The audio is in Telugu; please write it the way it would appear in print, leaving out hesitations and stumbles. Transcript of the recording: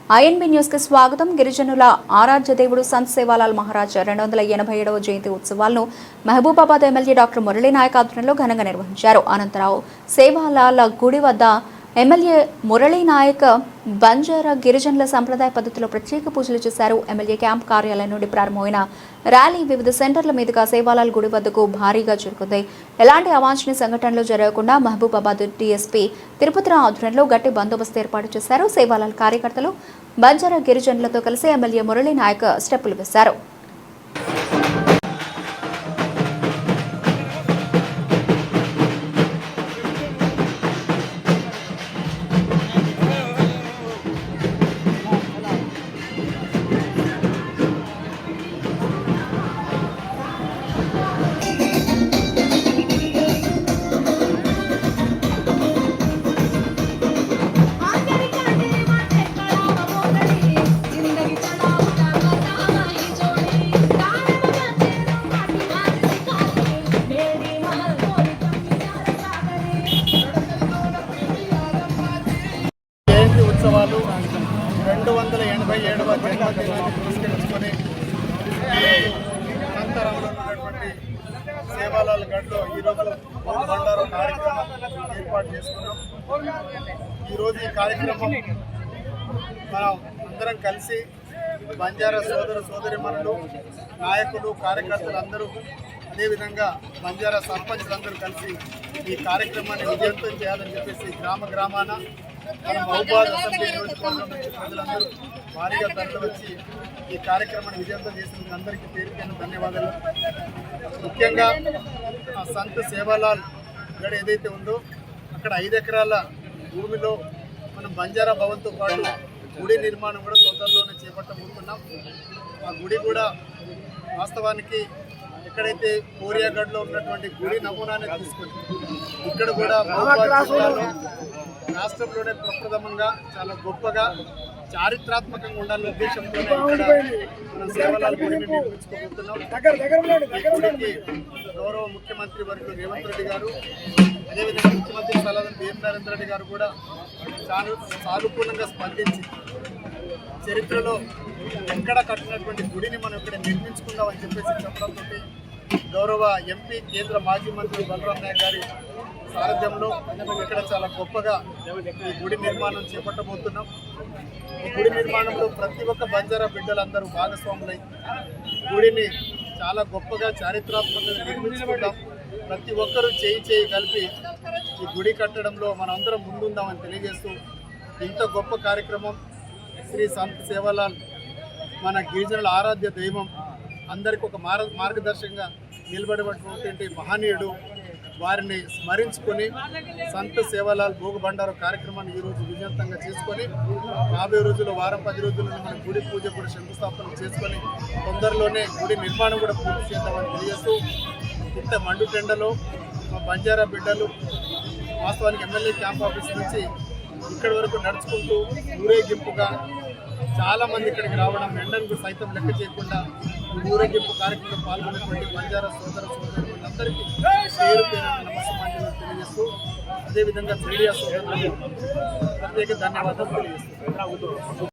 ఐఎన్బి న్యూస్ కి స్వాగతం. గిరిజనుల ఆరాధ్య దేవుడు సంత్ సేవాలాల్ మహారాజ్ 287వ జయంతి ఉత్సవాలను మహబూబాబాద్ ఎమ్మెల్యే డాక్టర్ మురళీ నాయక్ ఆధ్వర్యంలో ఘనంగా నిర్వహించారు. అనంతరం సేవాలాల్ గుడి వద్ద ఎమ్మెల్యే మురళీ నాయక్ బంజారా గిరిజనుల సంప్రదాయ పద్ధతిలో ప్రత్యేక పూజలు చేశారు. ఎమ్మెల్యే క్యాంప్ కార్యాలయం నుండి ప్రారంభమైన ర్యాలీ వివిధ సెంటర్ల మీదుగా సేవాలాల్ గుడి వద్దకు భారీగా చేరుకుంది. ఎలాంటి అవాంఛనీయ సంఘటనలు జరగకుండా మహబూబాబాద్ డీఎస్పీ తిరుపతిరావు ఆధ్వర్యంలో గట్టి బందోబస్తు ఏర్పాటు చేశారు. సేవాలాల్ కార్యకర్తలు బంజారా గిరిజనులతో కలిసి ఎమ్మెల్యే మురళీ నాయక్ స్టెప్పులు వేశారు. ఉత్సవాలు 287వ జన్మదినాన్ని పురస్కరించుకొని అనంతరంలో ఉన్నటువంటి సేవాలాల్ గడ్లో ఈరోజు బండారు కార్యక్రమం ఏర్పాటు చేసుకున్నాం. ఈరోజు ఈ కార్యక్రమం మనం అందరం కలిసి బంజారా సోదరిమణులు, నాయకులు, కార్యకర్తలు అందరూ, అదేవిధంగా బంజారా సర్పంచులందరూ కలిసి ఈ కార్యక్రమాన్ని విజయవంతం చేయాలని చెప్పేసి గ్రామాన మన మహబూబాబాద్ అసెంబ్లీ నియోజకవర్గం నుంచి ప్రజలందరూ భారీగా తరలి వచ్చి ఈ కార్యక్రమాన్ని విజయవంతం చేసినందుకు అందరికీ పేరుకైన ధన్యవాదాలు. ముఖ్యంగా సంత్ సేవాలాల్ గడ్ ఏదైతే ఉందో అక్కడ 5 ఎకరాల భూమిలో మనం బంజారా భవన్తో పాటు గుడి నిర్మాణం కూడా తొందరలోనే చేపట్టబోతున్నాం. ఆ గుడి కూడా వాస్తవానికి ఎక్కడైతే కోరియాగఢ్లో ఉన్నటువంటి గుడి నమూనానే తీసుకొని ఇక్కడ కూడా మహబూబాబాద్ జిల్లాలో రాష్ట్రంలోనే ప్రప్రథమంగా చాలా గొప్పగా చారిత్రాత్మకంగా ఉండాలనే ఉద్దేశంతోనే ఇక్కడ మనం సేవాలాల్ గుడిని నిర్మించుకోబోతున్నాం. ఈ గుడికి గౌరవ ముఖ్యమంత్రి వర్యులు రేవంత్ రెడ్డి గారు, అదేవిధంగా ముఖ్యమంత్రి సలహా నరేంద్ర రెడ్డి గారు కూడా సానుకూలంగా స్పందించి చరిత్రలో ఎక్కడ కట్టినటువంటి గుడిని మనం ఇక్కడ నిర్మించుకుందామని చెప్పేసి చెప్పడంతో గౌరవ ఎంపీ కేంద్ర మాజీ మంత్రి బలరాం నాయక్ గారి సారథ్యంలో ఇక్కడ చాలా గొప్పగా ఈ గుడి నిర్మాణం చేపట్టబోతున్నాం. ఈ గుడి నిర్మాణంలో ప్రతి ఒక్క బంజారా బిడ్డలందరూ భాగస్వాములై గుడిని చాలా గొప్పగా చారిత్రాత్మకంగా నిర్మించుకుంటాం. ప్రతి ఒక్కరూ చేయి కలిపి ఈ గుడి కట్టడంలో మనందరం ముందుందామని తెలియజేస్తూ ఇంత గొప్ప కార్యక్రమం శ్రీ సంత్ సేవాలాల్ మన గిరిజనుల ఆరాధ్య దైవం, అందరికీ ఒక మార్గదర్శకంగా నిలబడేటువంటి మహనీయుడు. వారిని స్మరించుకొని సంత్ సేవాలాల్ భోగ బండారు కార్యక్రమాన్ని ఈరోజు విజయవంతంగా చేసుకొని రాబోయే రోజుల్లో 10 రోజుల్లో మన గుడి పూజ కూడా శంకుస్థాపన చేసుకొని తొందరలోనే గుడి నిర్మాణం కూడా పూర్తి చేద్దామని తెలియజేస్తూ ఇంత మండు టెండలో మా బంజారా బిడ్డలు వాస్తవానికి ఎమ్మెల్యే క్యాంప్ ఆఫీస్ నుంచి ఇక్కడి వరకు నడుచుకుంటూ ఊరేగింపుగా చాలామంది ఇక్కడికి రావడం, ఎండలకు సైతం లెక్క చేయకుండా ఊరేగింపు కార్యక్రమంలో పాల్గొన్నటువంటి బంజారా సోదరులందరికీ పేరు నమస్కారం తెలియజేస్తూ అదేవిధంగా మీడియా సోదరులకు ప్రత్యేక ధన్యవాదాలు తెలియజేస్తున్నాను.